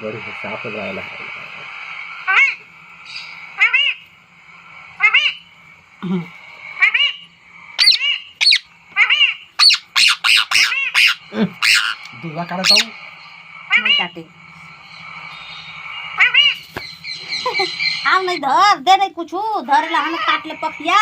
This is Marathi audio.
बड़ी साफ राहिला दुआ काढत जाऊ नहीं काटे आव नहीं धर दे नहीं कुछ धर ला हम काट ले पखिया